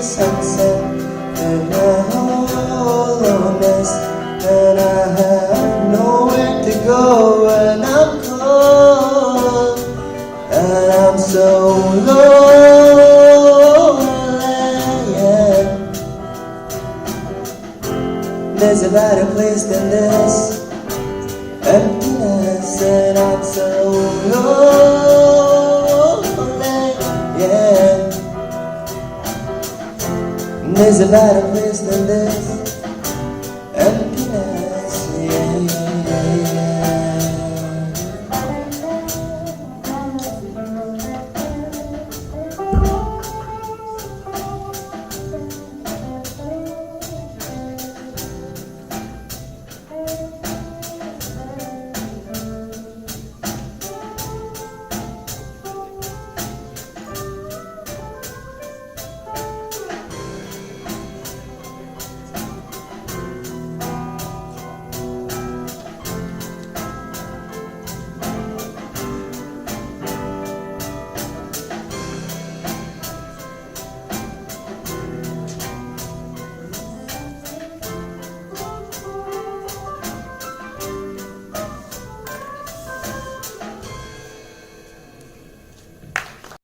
sunset in a hollowness, and I have nowhere to go when I'm cold, and I'm so lonely, yeah. There's a better place than this, emptiness, and I'm so lonely, yeah. There's a better place than this.